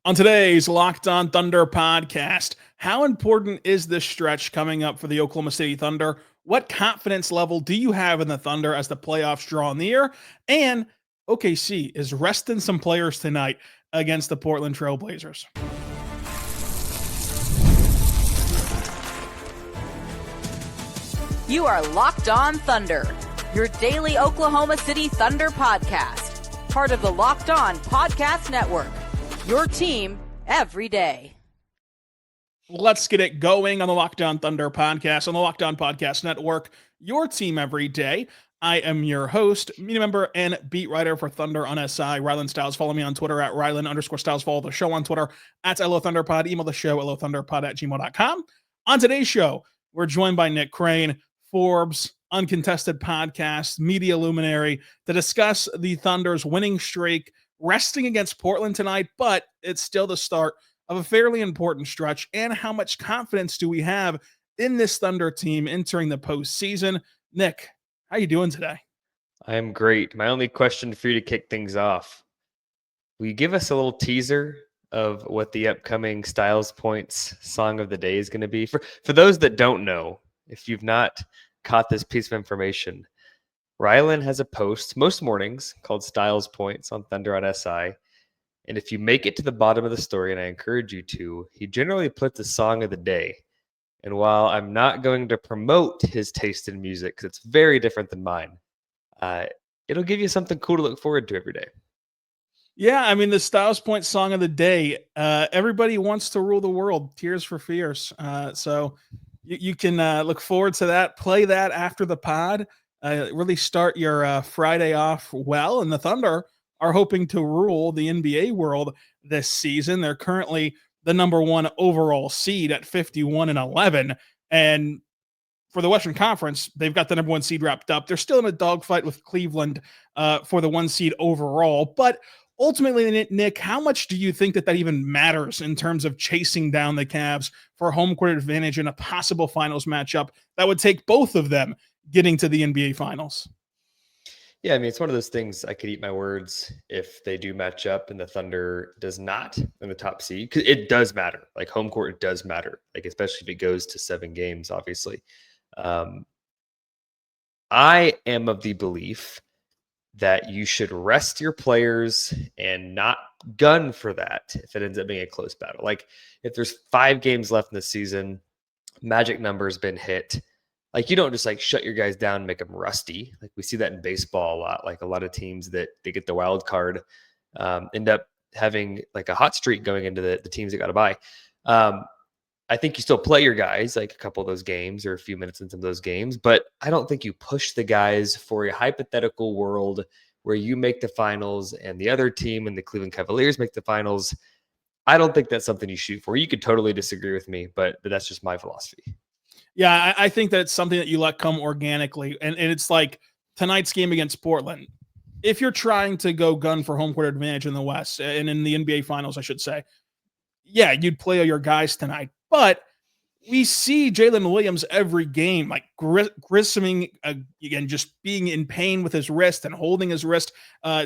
On today's Locked On Thunder podcast, how important is this stretch coming up for the Oklahoma City Thunder? What confidence level do you have in the Thunder as the playoffs draw near? And OKC is resting some players tonight against the Portland Trail Blazers. You are Locked On Thunder, your daily Oklahoma City Thunder podcast, part of the Locked On Podcast Network. Your team every day. Let's get it going on the Locked On Thunder podcast on the Locked On Podcast Network. Your team every day. I am your host, media member, and beat writer for Thunder on SI, Rylan Stiles. Follow me on Twitter at Rylan_Stiles. Follow the show on Twitter at LOThunderPod. Email the show at LOThunderPod@gmail.com. On today's show, we're joined by Nick Crain, Forbes Uncontested Podcast, media luminary, to discuss the Thunder's winning streak, resting against Portland tonight, but it's still the start of a fairly important stretch. And how much confidence do we have in this Thunder team entering the postseason? Nick, how you doing today? I am great. My only question for you to kick things off, will you give us a little teaser of what the upcoming Styles Points song of the day is going to be? For those that don't know, if you've not caught this piece of information, Rylan has a post most mornings called Styles Points on Thunder on SI. And if you make it to the bottom of the story, and I encourage you to, he generally puts a song of the day. And while I'm not going to promote his taste in music, because it's very different than mine, it'll give you something cool to look forward to every day. Yeah, I mean, the Styles Point song of the day, everybody wants to rule the world, Tears for Fears. So you can look forward to that, play that after the pod. Really start your Friday off well. And the Thunder are hoping to rule the NBA world this season. They're currently the number one overall seed at 51-11. And for the Western Conference, they've got the number one seed wrapped up. They're still in a dogfight with Cleveland for the one seed overall. But ultimately, Nick, how much do you think that even matters in terms of chasing down the Cavs for a home court advantage in a possible finals matchup that would take both of them getting to the NBA Finals? Yeah, I mean, it's one of those things. I could eat my words if they do match up and the Thunder does not in the top seed, because it does matter. Like home court, it does matter. Like especially if it goes to 7 games, obviously. I am of the belief that you should rest your players and not gun for that if it ends up being a close battle. Like if there's 5 games left in the season, magic number's been hit. Like you don't just like shut your guys down and make them rusty. Like we see that in baseball a lot. Like a lot of teams that they get the wild card end up having like a hot streak going into the teams that got to buy. I think you still play your guys like a couple of those games or a few minutes in some of those games, but I don't think you push the guys for a hypothetical world where you make the finals and the other team and the Cleveland Cavaliers make the finals. I don't think that's something you shoot for. You could totally disagree with me, but that's just my philosophy. Yeah, I think that's something that you let come organically. And it's like tonight's game against Portland. If you're trying to go gun for home court advantage in the West and in the NBA Finals, I should say, yeah, you'd play all your guys tonight. But we see Jalen Williams every game, like grisoming, again, just being in pain with his wrist and holding his wrist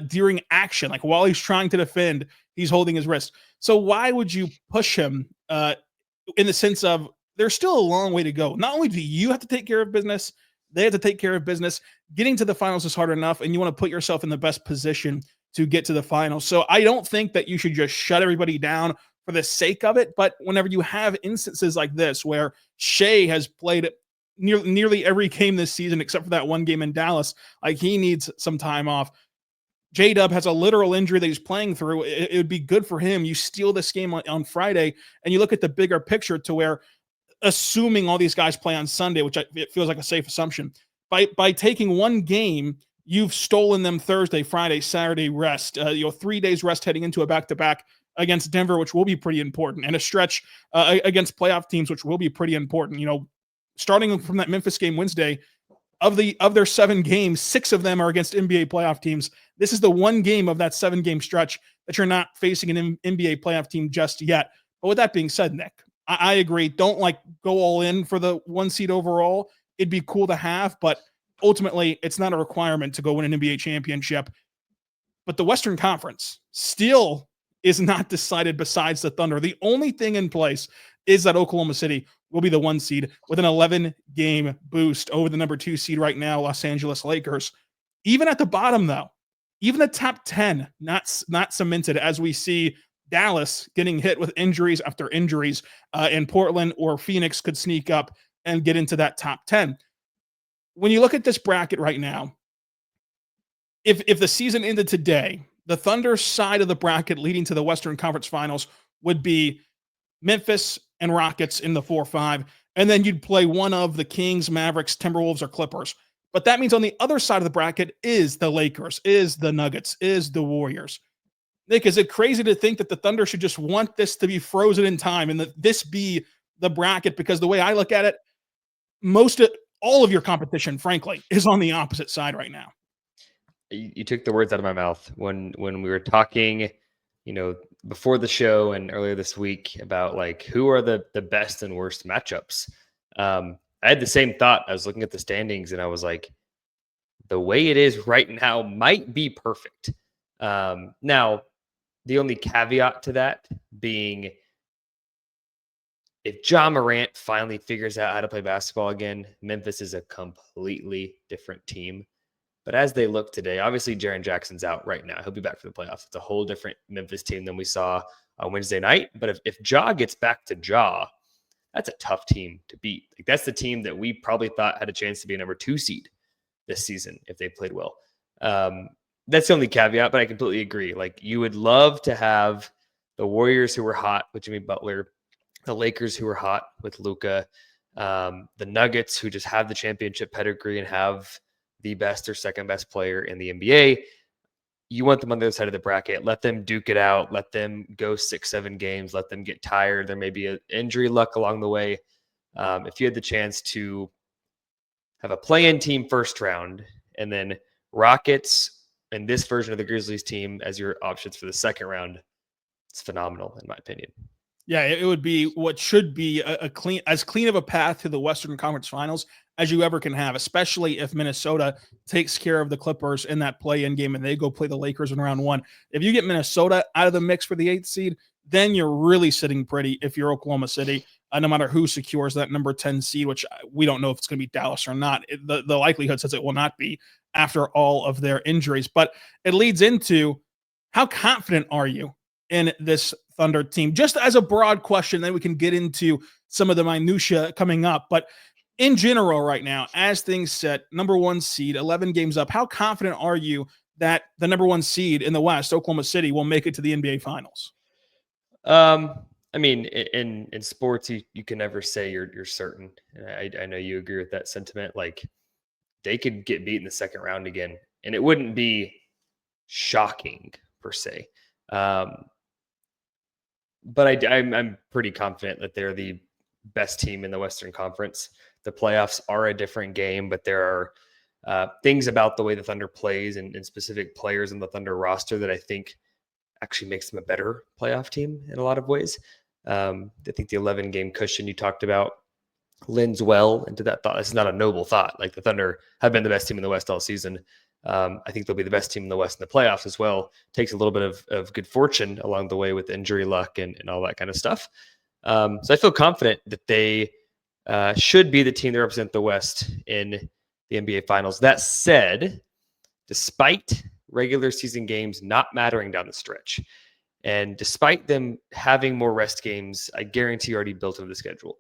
during action. Like while he's trying to defend, he's holding his wrist. So why would you push him in the sense of there's still a long way to go? Not only do you have to take care of business, they have to take care of business. Getting to the finals is hard enough, and you want to put yourself in the best position to get to the finals. So I don't think that you should just shut everybody down for the sake of it. But whenever you have instances like this, where Shai has played nearly every game this season, except for that one game in Dallas, like he needs some time off. J-Dub has a literal injury that he's playing through. It would be good for him. You steal this game on Friday, and you look at the bigger picture to where, assuming all these guys play on Sunday, which it feels like a safe assumption, by taking one game, you've stolen them Thursday, Friday, Saturday rest. 3 days rest heading into a back-to-back against Denver, which will be pretty important, and a stretch against playoff teams, which will be pretty important. Starting from that Memphis game Wednesday, of their 7 games, 6 of them are against NBA playoff teams. This is the one game of that 7-game stretch that you're not facing an NBA playoff team just yet. But with that being said, Nick, I agree. Don't go all in for the 1 seed overall. It'd be cool to have, but ultimately it's not a requirement to go win an NBA championship. But the Western Conference still is not decided besides the Thunder. The only thing in place is that Oklahoma City will be the 1 seed with an 11-game boost over the number 2 seed right now, Los Angeles Lakers. Even at the bottom, though, even the top 10, not cemented, as we see Dallas getting hit with injuries after injuries, and Portland or Phoenix could sneak up and get into that top 10. When you look at this bracket right now, if the season ended today, the Thunder side of the bracket leading to the Western Conference Finals would be Memphis and Rockets in the 4-5, and then you'd play one of the Kings, Mavericks, Timberwolves, or Clippers. But that means on the other side of the bracket is the Lakers, is the Nuggets, is the Warriors. Nick, is it crazy to think that the Thunder should just want this to be frozen in time and that this be the bracket? Because the way I look at it, all of your competition, frankly, is on the opposite side right now. You took the words out of my mouth when we were talking, before the show and earlier this week about like who are the best and worst matchups. I had the same thought. I was looking at the standings and I was like, the way it is right now might be perfect. Now, the only caveat to that being if Ja Morant finally figures out how to play basketball again, Memphis is a completely different team. But as they look today, obviously Jaren Jackson's out right now. He'll be back for the playoffs. It's a whole different Memphis team than we saw on Wednesday night. But if Ja gets back to Ja, that's a tough team to beat. Like, that's the team that we probably thought had a chance to be a number 2 seed this season if they played well. That's the only caveat, but I completely agree. Like, you would love to have the Warriors who were hot with Jimmy Butler, the Lakers who were hot with Luka, the Nuggets who just have the championship pedigree and have the best or second best player in the NBA. You want them on the other side of the bracket. Let them duke it out. Let them go 6-7 games. Let them get tired. There may be an injury luck along the way. If you had the chance to have a play-in team first round and then Rockets and this version of the Grizzlies team as your options for the second round, it's phenomenal in my opinion. Yeah, it would be what should be a clean of a path to the Western Conference Finals as you ever can have, especially if Minnesota takes care of the Clippers in that play-in game and they go play the Lakers in round 1. If you get Minnesota out of the mix for the 8th seed, then you're really sitting pretty if you're Oklahoma City, no matter who secures that number 10 seed, which we don't know if it's going to be Dallas or not. The likelihood says it will not be after all of their injuries. But it leads into, how confident are you in this Thunder team? Just as a broad question, then we can get into some of the minutia coming up. But in general right now, as things sit, number 1 seed, 11 games up, how confident are you that the number 1 seed in the West, Oklahoma City, will make it to the NBA Finals? I mean, in sports, you can never say you're certain. And I know you agree with that sentiment. Like, they could get beat in the second round again, and it wouldn't be shocking per se. But I'm pretty confident that they're the best team in the Western Conference. The playoffs are a different game, but there are things about the way the Thunder plays and specific players in the Thunder roster that I think actually makes them a better playoff team in a lot of ways. I think the 11-game cushion you talked about lends well into that thought. This is not a noble thought. Like, the Thunder have been the best team in the West all season. I think they'll be the best team in the West in the playoffs as well. Takes a little bit of good fortune along the way with injury luck and all that kind of stuff. So I feel confident that they should be the team that represent the West in the NBA Finals. That said, despite regular season games not mattering down the stretch, and despite them having more rest games, I guarantee you already built into the schedule,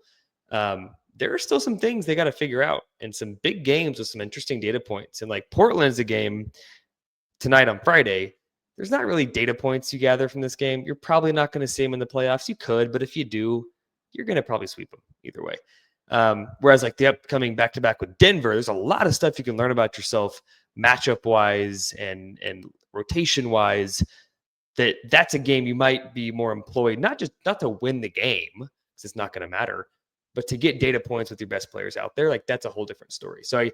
there are still some things they got to figure out and some big games with some interesting data points. And like, Portland's a game tonight on Friday. There's not really data points you gather from this game. You're probably not going to see them in the playoffs. You could, but if you do, you're going to probably sweep them either way. Whereas like the upcoming back-to-back with Denver, there's a lot of stuff you can learn about yourself matchup-wise and rotation-wise. That's a game you might be more employed, not to win the game, because it's not going to matter, but to get data points with your best players out there. Like, that's a whole different story. So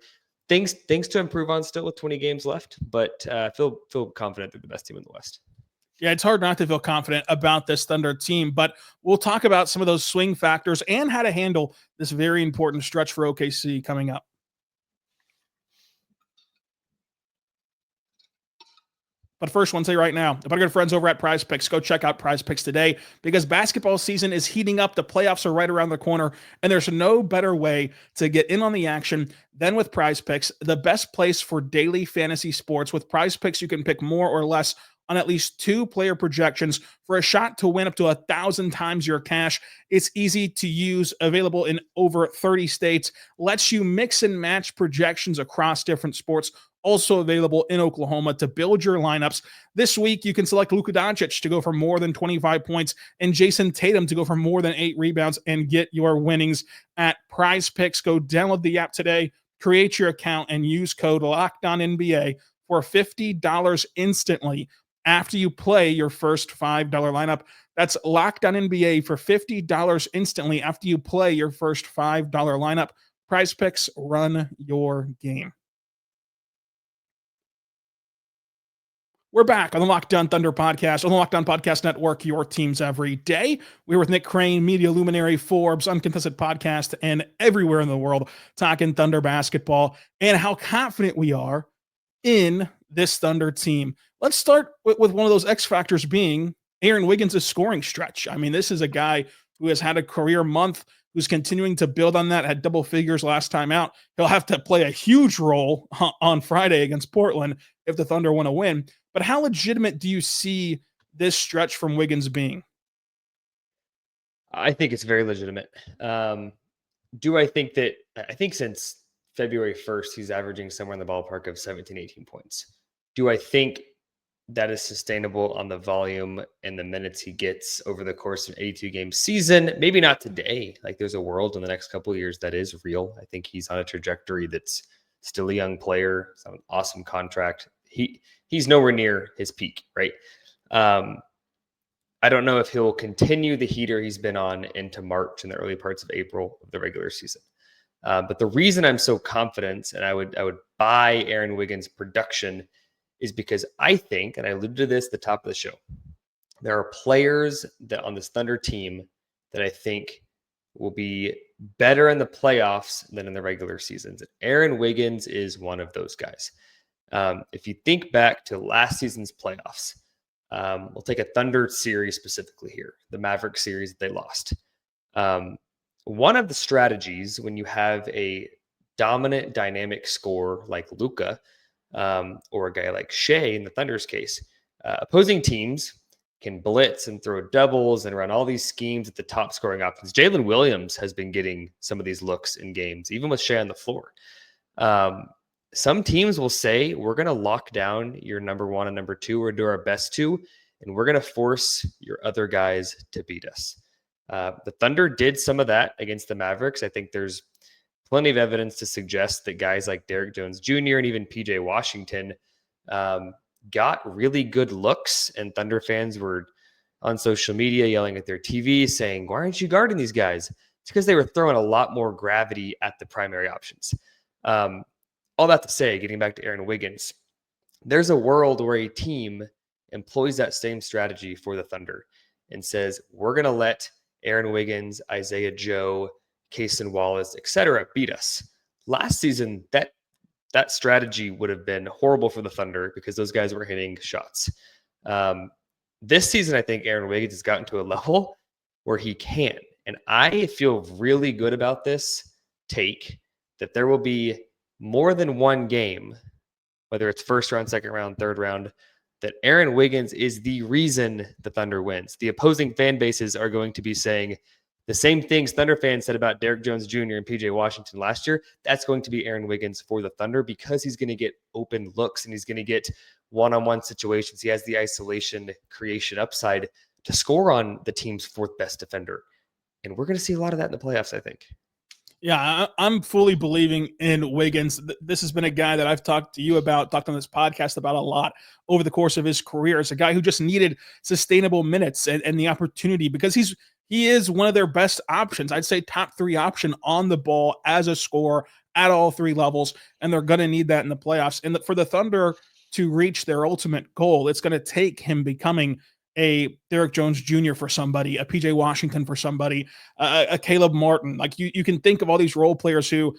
things to improve on still with 20 games left, but feel confident they're the best team in the West. Yeah, it's hard not to feel confident about this Thunder team, but we'll talk about some of those swing factors and how to handle this very important stretch for OKC coming up. But first, I want to say right now, about our good friends over at Prize Picks, go check out Prize Picks today because basketball season is heating up. The playoffs are right around the corner, and there's no better way to get in on the action than with Prize Picks, the best place for daily fantasy sports. With Prize Picks, you can pick more or less on at least 2 player projections for a shot to win up to 1,000 times your cash. It's easy to use, available in over 30 states, lets you mix and match projections across different sports. Also available in Oklahoma to build your lineups. This week, you can select Luka Doncic to go for more than 25 points and Jason Tatum to go for more than 8 rebounds and get your winnings at Prize Picks. Go download the app today, create your account, and use code LOCKEDONNBA for $50 instantly after you play your first $5 lineup. That's LOCKEDONNBA for $50 instantly after you play your first $5 lineup. Prize Picks, run your game. We're back on the Locked On Thunder podcast, on the Locked On Podcast Network, your teams every day. We're with Nick Crain, media luminary, Forbes, Uncontested Podcast, and everywhere in the world, talking Thunder basketball and how confident we are in this Thunder team. Let's start with one of those X factors being Aaron Wiggins' scoring stretch. I mean, this is a guy who has had a career month, who's continuing to build on that, had double figures last time out. He'll have to play a huge role on Friday against Portland if the Thunder want to win. But how legitimate do you see this stretch from Wiggins being? I think it's very legitimate. I think since February 1st, he's averaging somewhere in the ballpark of 17, 18 points. Do I think that is sustainable on the volume and the minutes he gets over the course of an 82-game season? Maybe not today. Like, there's a world in the next couple of years that is real. I think he's on a trajectory that's still a young player. It's an awesome contract. He's nowhere near his peak, right? I don't know if he'll continue the heater he's been on into March and the early parts of April of the regular season. But the reason I'm so confident and I would buy Aaron Wiggins' production is because I think, and I alluded to this at the top of the show, there are players that on this Thunder team that I think will be better in the playoffs than in the regular seasons. And Aaron Wiggins is one of those guys. If you think back to last season's playoffs, we'll take a Thunder series specifically here, the Maverick series that they lost. One of the strategies when you have a dominant dynamic scorer like Luka, or a guy like Shai in the Thunder's case, opposing teams can blitz and throw doubles and run all these schemes at the top scoring options. Jalen Williams has been getting some of these looks in games, even with Shai on the floor. Some teams will say, we're going to lock down your number 1 and number 2, or do our best to, and we're going to force your other guys to beat us. The Thunder did some of that against the Mavericks. I think there's plenty of evidence to suggest that guys like Derrick Jones Jr. and even PJ Washington got really good looks, and Thunder fans were on social media yelling at their TV saying, why aren't you guarding these guys? It's because they were throwing a lot more gravity at the primary options. All that to say, getting back to Aaron Wiggins, there's a world where a team employs that same strategy for the Thunder and says, we're going to let Aaron Wiggins, Isaiah Joe, Cason Wallace, etc. beat us. Last season, that strategy would have been horrible for the Thunder because those guys were hitting shots. This season, I think Aaron Wiggins has gotten to a level where he can. And I feel really good about this take, that there will be more than one game, whether it's first round, second round, third round, that Aaron Wiggins is the reason the Thunder wins. The opposing fan bases are going to be saying the same things Thunder fans said about Derrick Jones Jr. and PJ Washington last year. That's going to be Aaron Wiggins for the Thunder because he's going to get open looks and he's going to get one-on-one situations. He has the isolation creation upside to score on the team's 4th best defender. And we're going to see a lot of that in the playoffs, I think. Yeah, I'm fully believing in Wiggins. This has been a guy that I've talked on this podcast about a lot over the course of his career. It's a guy who just needed sustainable minutes and the opportunity because he is one of their best options. I'd say top 3 option on the ball as a scorer at all 3 levels, and they're going to need that in the playoffs. And for the Thunder to reach their ultimate goal, it's going to take him becoming a Derrick Jones Jr. for somebody, a PJ Washington for somebody, a Caleb Martin. Like you can think of all these role players who,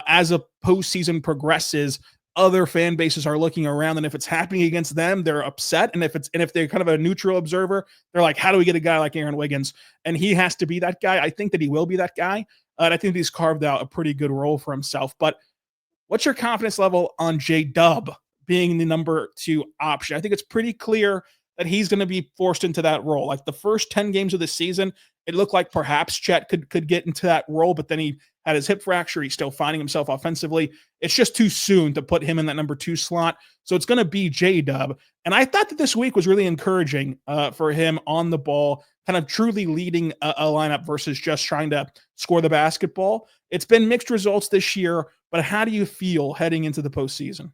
as a postseason progresses, other fan bases are looking around, and if it's happening against them, they're upset. And if they're kind of a neutral observer, they're like, how do we get a guy like Aaron Wiggins? And he has to be that guy. I think that he will be that guy. And I think he's carved out a pretty good role for himself. But what's your confidence level on J-Dub being the number 2 option? I think it's pretty clear that he's going to be forced into that role. Like the first 10 games of the season, it looked like perhaps Chet could get into that role, but then he had his hip fracture. He's still finding himself offensively. It's just too soon to put him in that number 2 slot. So it's going to be J-Dub. And I thought that this week was really encouraging for him on the ball, kind of truly leading a lineup versus just trying to score the basketball. It's been mixed results this year, but how do you feel heading into the postseason?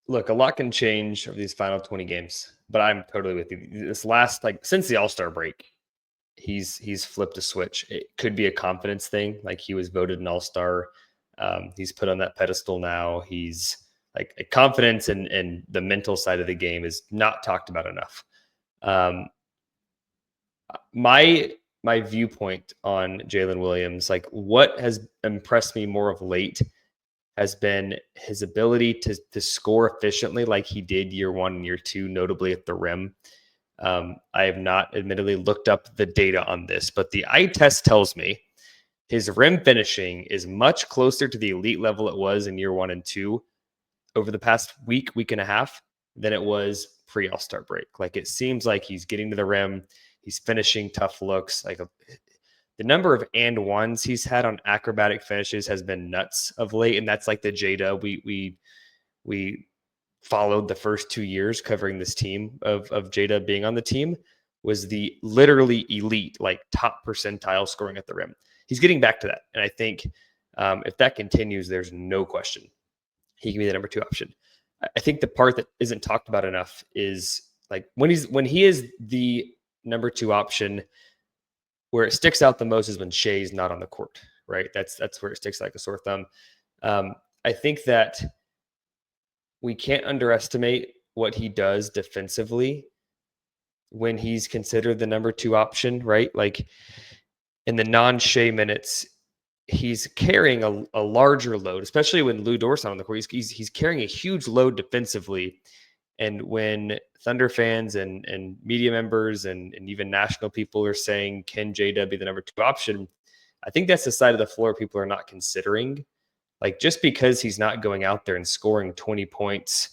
Look, a lot can change over these final 20 games, but I'm totally with you. This last, since the All-Star break, he's flipped a switch. It could be a confidence thing. Like he was voted an All-Star. He's put on that pedestal now. He's like a confidence and the mental side of the game is not talked about enough. My viewpoint on Jalen Williams, like what has impressed me more of late has been his ability to score efficiently like he did year 1 and year 2, notably at the rim. I have not admittedly looked up the data on this, but the eye test tells me his rim finishing is much closer to the elite level it was in year 1 and 2 over the past week and a half than it was pre-All-Star break. Like it seems like he's getting to the rim. He's finishing tough looks. The number of and ones he's had on acrobatic finishes has been nuts of late. And that's like the J-Dub we followed the first 2 years covering this team of J-Dub being on the team was the literally elite, like top percentile scoring at the rim. He's getting back to that. And I think if that continues, there's no question he can be the number 2 option. I think the part that isn't talked about enough is like when he is the number 2 option, where it sticks out the most is when Shai's not on the court, right? That's where it sticks like a sore thumb. I think that we can't underestimate what he does defensively when he's considered the number 2 option, right? Like in the non-Shai minutes, he's carrying a larger load, especially when Lou Dort's not on the court. He's carrying a huge load defensively. And when Thunder fans and media members and even national people are saying, can J-Dub be the number 2 option? I think that's the side of the floor people are not considering. Like just because he's not going out there and scoring 20 points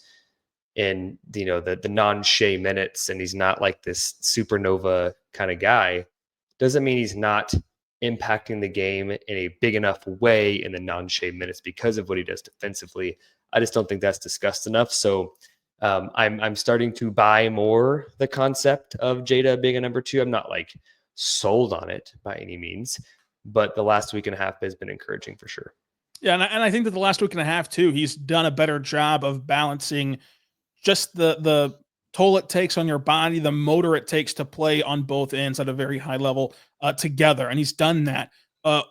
in the non-Shai minutes and he's not like this supernova kind of guy, doesn't mean he's not impacting the game in a big enough way in the non-Shai minutes because of what he does defensively. I just don't think that's discussed enough. So I'm starting to buy more the concept of J-Dub being a number 2. I'm not like sold on it by any means, but the last week and a half has been encouraging for sure. Yeah, and I think that the last week and a half too, he's done a better job of balancing just the toll it takes on your body, the motor it takes to play on both ends at a very high level together, and he's done that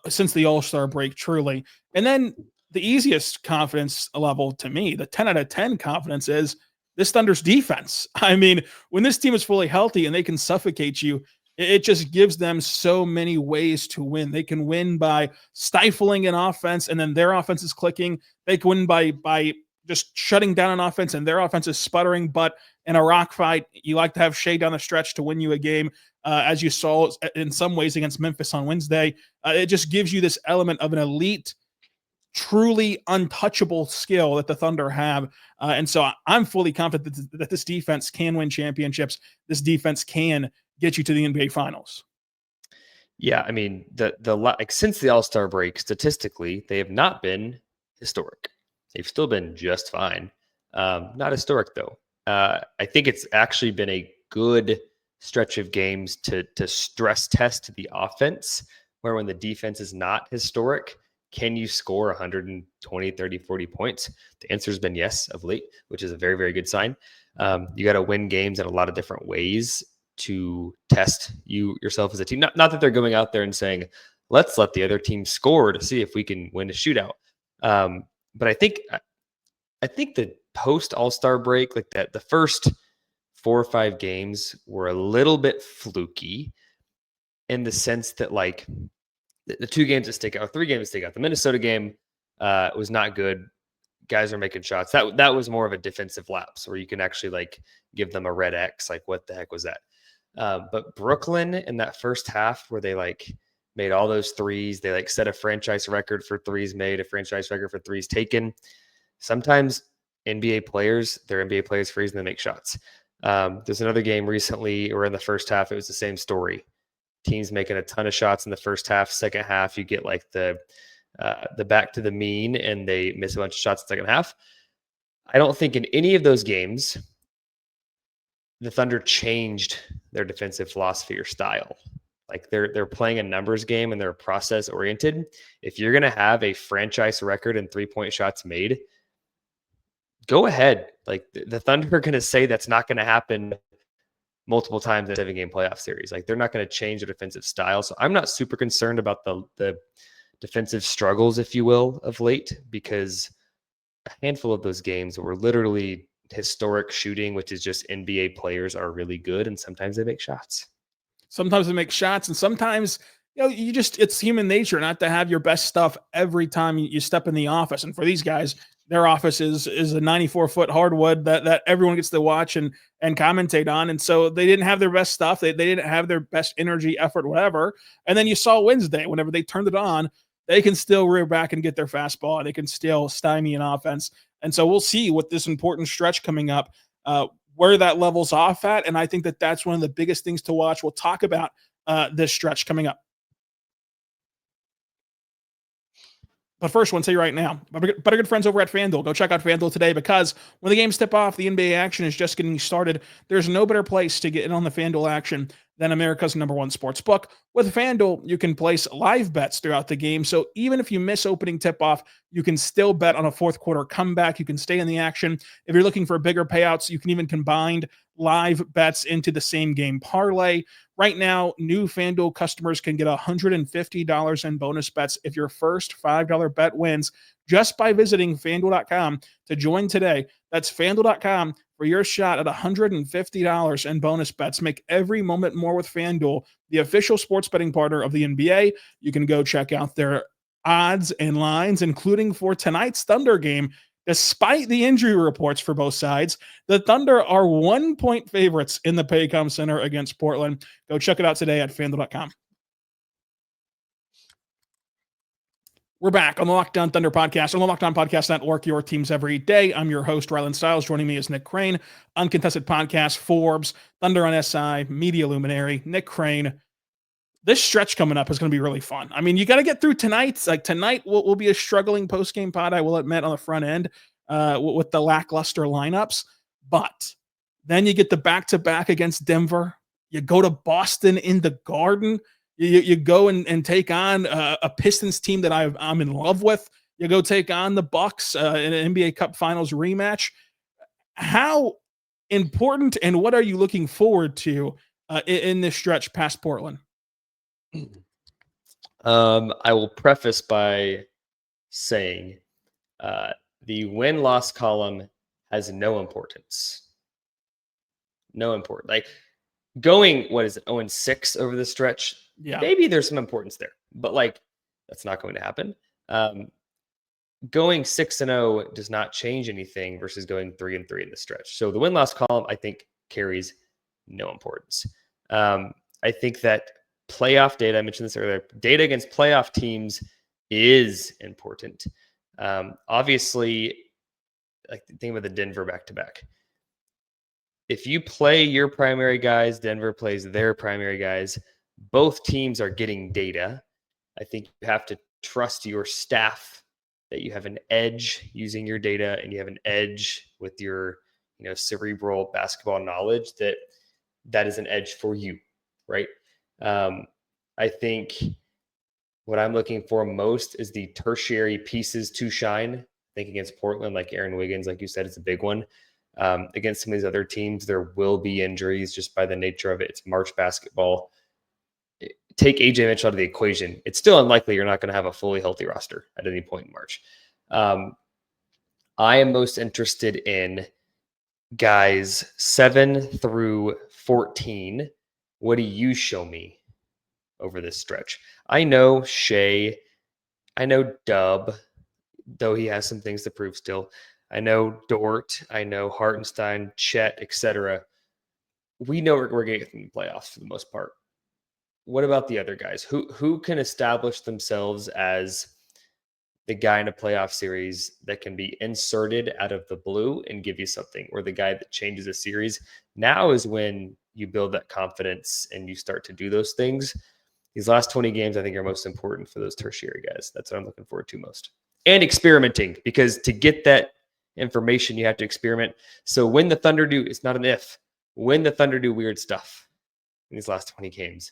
since the All-Star break, truly. And then the easiest confidence level to me, the 10 out of 10 confidence is this Thunder's defense. I mean, when this team is fully healthy and they can suffocate you, it just gives them so many ways to win. They can win by stifling an offense and then their offense is clicking. They can win by just shutting down an offense and their offense is sputtering. But in a rock fight, you like to have Shai down the stretch to win you a game, as you saw in some ways against Memphis on Wednesday. It just gives you this element of an elite, truly untouchable skill that the Thunder have. And so I'm fully confident that this defense can win championships. This defense can get you to the NBA Finals. Yeah, I mean, since the All-Star break, statistically, they have not been historic. They've still been just fine. Not historic, though. I think it's actually been a good stretch of games to stress test the offense, where when the defense is not historic, can you score 120, 30, 40 points? The answer has been yes of late, which is a very, very good sign. You got to win games in a lot of different ways to test yourself as a team. Not that they're going out there and saying, let's let the other team score to see if we can win a shootout. But I think the post All-Star break, like that, the first 4 or 5 games were a little bit fluky in the sense that like the 2 games that stick out, 3 games that stick out. The Minnesota game was not good. guys are making shots. That was more of a defensive lapse where you can actually like give them a red X. Like, what the heck was that? But Brooklyn in that first half where they like made all those threes, they like set a franchise record for threes made, a franchise record for threes taken. Sometimes they're NBA players freeze and they make shots. There's another game recently or in the first half, it was the same story. Teams making a ton of shots in the first half. Second half, you get like the back to the mean and they miss a bunch of shots in the second half. I don't think in any of those games the Thunder changed their defensive philosophy or style. Like they're playing a numbers game and they're process oriented. If you're going to have a franchise record in 3-point shots made, go ahead. Like the Thunder are going to say that's not going to happen multiple times in a 7-game playoff series. Like they're not going to change their defensive style. So I'm not super concerned about the defensive struggles, if you will, of late, because a handful of those games were literally historic shooting, which is just NBA players are really good. And sometimes they make shots. Sometimes they make shots, and sometimes, it's human nature not to have your best stuff every time you step in the office. And for these guys, their office is a 94-foot hardwood that everyone gets to watch and commentate on. And so they didn't have their best stuff. They didn't have their best energy, effort, whatever. And then you saw Wednesday, whenever they turned it on, they can still rear back and get their fastball. They can still stymie an offense. And so we'll see with this important stretch coming up, where that levels off at. And I think that's one of the biggest things to watch. We'll talk about this stretch coming up. But first, I want to tell you right now, better good friends over at FanDuel. Go check out FanDuel today, because when the games tip off, the NBA action is just getting started. There's no better place to get in on the FanDuel action than America's #1 sports book. With FanDuel, you can place live bets throughout the game. So even if you miss opening tip-off, you can still bet on a fourth quarter comeback. You can stay in the action. If you're looking for bigger payouts, you can even combine live bets into the same game parlay. Right now, new FanDuel customers can get $150 in bonus bets if your first $5 bet wins just by visiting FanDuel.com to join today. That's FanDuel.com for your shot at $150 in bonus bets. Make every moment more with FanDuel, the official sports betting partner of the NBA. You can go check out their odds and lines, including for tonight's Thunder game. Despite the injury reports for both sides, the Thunder are 1-point favorites in the Paycom Center against Portland. Go check it out today at FanDuel.com. We're back on the Locked On Thunder podcast on the Locked On Podcast Network, your teams every day. I'm your host, Rylan Stiles. Joining me is Nick Crain, Uncontested Podcast, Forbes, Thunder on SI, Media Luminary, Nick Crain. This stretch coming up is going to be really fun. I mean, you got to get through tonight. Like tonight will be a struggling post-game pod, I will admit, on the front end with the lackluster lineups. But then you get the back-to-back against Denver. You go to Boston in the Garden. You go and take on a Pistons team that I'm in love with. You go take on the Bucks in an NBA Cup Finals rematch. How important and what are you looking forward to in this stretch past Portland? I will preface by saying the win-loss column has no importance. No importance. Like going, 0-6 over the stretch? Yeah. Maybe there's some importance there, but like that's not going to happen. Going 6-0 does not change anything versus going 3-3 in the stretch. So the win-loss column, I think, carries no importance. I think that playoff data, I mentioned this earlier, data against playoff teams is important. Obviously, like think about the Denver back-to-back. If you play your primary guys, Denver plays their primary guys, both teams are getting data. I think you have to trust your staff that you have an edge using your data and you have an edge with your, cerebral basketball knowledge that is an edge for you, right? I think what I'm looking for most is the tertiary pieces to shine. I think against Portland, like Aaron Wiggins, like you said, it's a big one. Against some of these other teams, there will be injuries just by the nature of it. It's March basketball. Take AJ Mitchell out of the equation. It's still unlikely you're not going to have a fully healthy roster at any point in March. I am most interested in guys 7 through 14. What do you show me over this stretch? I know Shai. I know Dub. though he has some things to prove still. I know Dort, I know Hartenstein, Chet, etc. We know we're getting in the playoffs for the most part. What about the other guys? Who can establish themselves as the guy in a playoff series that can be inserted out of the blue and give you something, or the guy that changes a series? Now is when you build that confidence and you start to do those things. These last 20 games, I think, are most important for those tertiary guys. That's what I'm looking forward to most. And experimenting, because to get that information, you have to experiment. So when the Thunder do, it's not an if, when the Thunder do weird stuff in these last 20 games,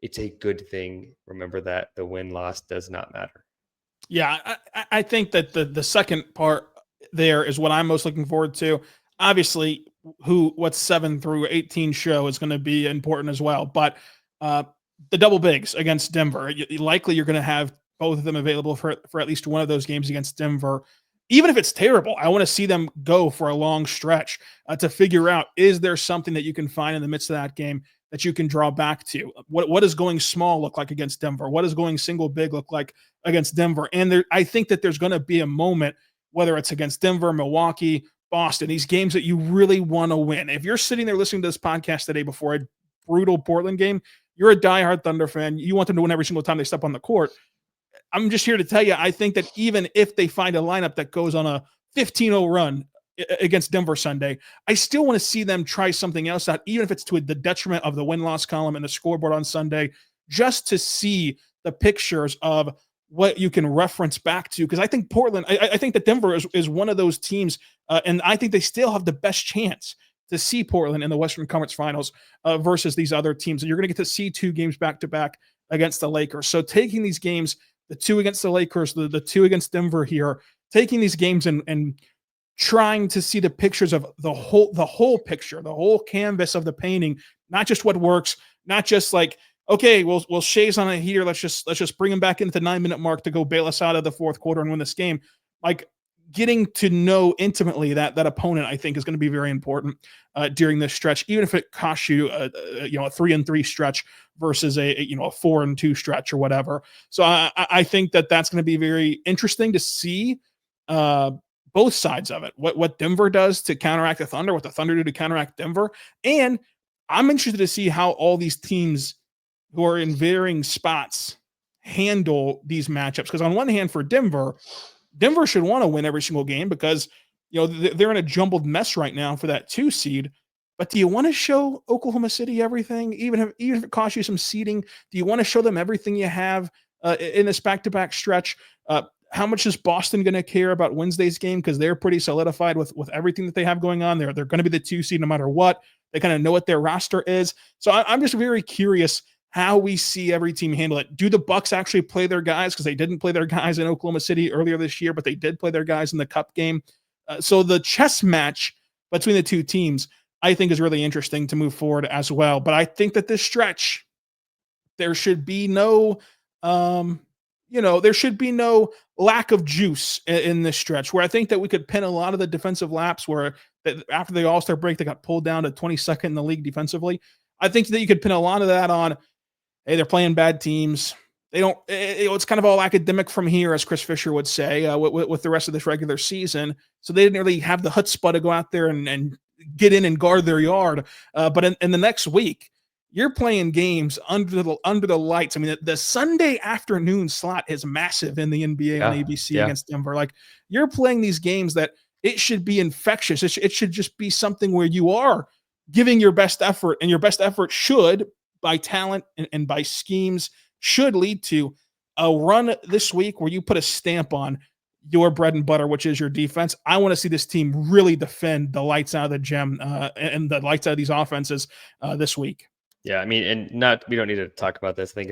it's a good thing. Remember that the win-loss does not matter. Yeah, I think that the second part there is what I'm most looking forward to. Obviously, what 7 through 18 show is going to be important as well. But the double bigs against Denver, likely you're going to have both of them available for at least one of those games against Denver. Even if it's terrible, I want to see them go for a long stretch to figure out, is there something that you can find in the midst of that game that you can draw back to? What does going small look like against Denver? What does going single big look like against Denver? And I think that there's going to be a moment, whether it's against Denver, Milwaukee, Boston, these games that you really want to win. If you're sitting there listening to this podcast today before a brutal Portland game, you're a diehard Thunder fan. You want them to win every single time they step on the court. I'm just here to tell you, I think that even if they find a lineup that goes on a 15-0 run against Denver Sunday, I still want to see them try something else out, even if it's to the detriment of the win-loss column and the scoreboard on Sunday, just to see the pictures of what you can reference back to. Because I think Portland, I think that Denver is one of those teams, and I think they still have the best chance to see Portland in the Western Conference Finals versus these other teams. And you're going to get to see 2 games back-to-back against the Lakers. So taking these games, the 2 against the Lakers, the 2 against Denver here, taking these games and trying to see the pictures of the whole picture, the whole canvas of the painting, not just what works, not just like, okay, well Shai's on it here. Let's just bring him back into the 9-minute mark to go bail us out of the fourth quarter and win this game. Like, getting to know intimately that opponent, I think, is going to be very important during this stretch, even if it costs you a 3-3 stretch versus a 4-2 stretch or whatever. So I think that that's going to be very interesting to see both sides of it. What Denver does to counteract the Thunder, what the Thunder do to counteract Denver, and I'm interested to see how all these teams who are in varying spots handle these matchups. Because on one hand, for Denver should want to win every single game because they're in a jumbled mess right now for that 2 seed. But do you want to show Oklahoma City everything, even if it costs you some seeding? Do you want to show them everything you have in this back-to-back stretch? How much is Boston going to care about Wednesday's game? Because they're pretty solidified with everything that they have going on. They're going to be the 2 seed no matter what. They kind of know what their roster is. So I'm just very curious how we see every team handle it. Do the Bucks actually play their guys? Because they didn't play their guys in Oklahoma City earlier this year, but they did play their guys in the Cup game. So the chess match between the 2 teams, I think, is really interesting to move forward as well. But I think that this stretch, there should be no, there should be no lack of juice in this stretch, where I think that we could pin a lot of the defensive laps where after the All-Star break, they got pulled down to 22nd in the league defensively. I think that you could pin a lot of that on, hey, they're playing bad teams. They don't. It's kind of all academic from here, as Chris Fisher would say, with the rest of this regular season. So they didn't really have the chutzpah to go out there and get in and guard their yard. But in the next week, you're playing games under the lights. I mean, the Sunday afternoon slot is massive in the NBA on ABC against Denver. Like, you're playing these games that it should be infectious. It should just be something where you are giving your best effort, and your best effort should, by talent and by schemes, should lead to a run this week where you put a stamp on your bread and butter, which is your defense. I want to see this team really defend the lights out of the gym and the lights out of these offenses this week. Yeah, I mean, we don't need to talk about this. I think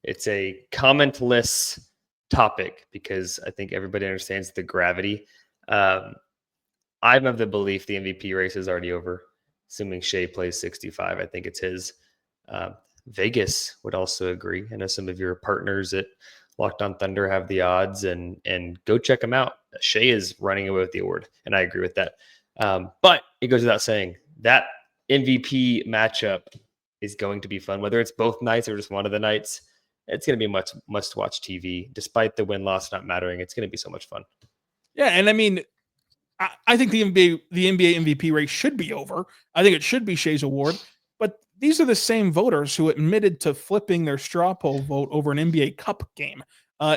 it's a commentless topic because I think everybody understands the gravity. I'm of the belief the MVP race is already over. Assuming Shai plays 65, I think it's his. Vegas would also agree. I know some of your partners at Locked On Thunder have the odds, and go check them out. Shai is running away with the award, and I agree with that. But it goes without saying that MVP matchup is going to be fun, whether it's both nights or just one of the nights. It's going to be must watch TV, despite the win loss not mattering. It's going to be so much fun. Yeah, and I mean, I think the NBA MVP race should be over. I think it should be Shai's award. But these are the same voters who admitted to flipping their straw poll vote over an NBA Cup game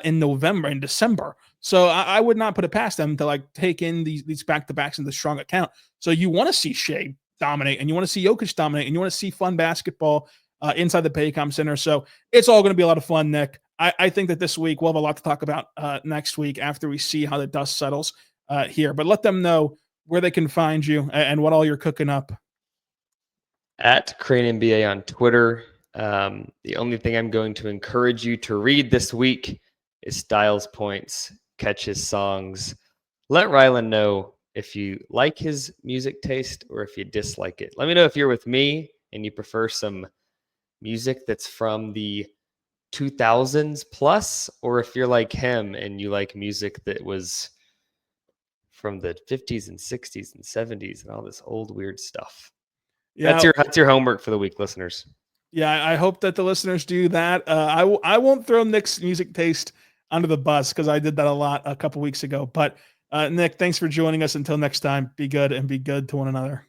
in December. So I would not put it past them to like take in these back-to-backs in the strong account. So you want to see Shai dominate, and you want to see Jokic dominate, and you want to see fun basketball inside the Paycom Center. So it's all going to be a lot of fun, Nick. I think that this week we'll have a lot to talk about next week after we see how the dust settles here. But let them know where they can find you and what all you're cooking up. At Crain NBA on Twitter. The only thing I'm going to encourage you to read this week is Stiles points, catch his songs. Let Rylan know if you like his music taste or if you dislike it. Let me know if you're with me and you prefer some music that's from the 2000s plus, or if you're like him and you like music that was from the 50s and 60s and 70s and all this old weird stuff. Yeah, that's your homework for the week, listeners. Yeah, I hope that the listeners do that. I won't throw Nick's music taste under the bus because I did that a lot a couple weeks ago. But Nick, thanks for joining us. Until next time, be good and be good to one another.